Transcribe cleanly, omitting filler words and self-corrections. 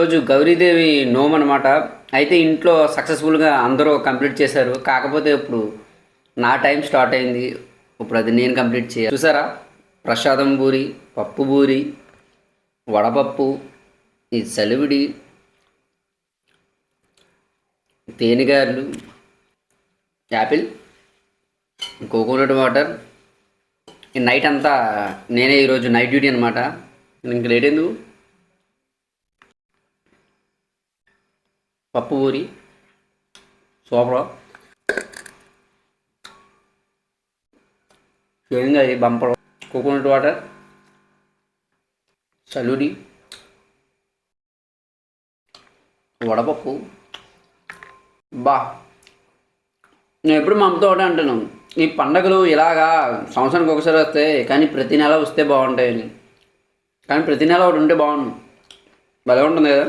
రోజు గౌరీదేవి నోమ్ అనమాట. అయితే ఇంట్లో సక్సెస్ఫుల్గా అందరూ కంప్లీట్ చేశారు. కాకపోతే ఇప్పుడు నా టైం స్టార్ట్ అయింది. ఇప్పుడు అది నేను కంప్లీట్ చేయాలి. చూసారా, ప్రసాదం బూరి, పప్పు బూరి, వడపప్పు, ఈ సలివిడి, తేనెగారెలు, యాపిల్, కోకోనట్ వాటర్. ఈ నైట్ అంతా నేనే ఈరోజు నైట్ డ్యూటీ అనమాట. ఇంక లేట్ ఎందుకు, పప్పు puri super, shaving bumper, coconut water, సలుడి, వడపప్పు. బా, నేను ఎప్పుడు మా అమ్మతో ఒకటే అంటాను, ఈ పండగలు ఇలాగా సంవత్సరానికి ఒకసారి వస్తాయి కానీ ప్రతి నెల వస్తే బాగుంటాయని. కానీ ప్రతి నెల ఒకటి ఉంటే బాగుండు, భలే ఉంటుంది కదా.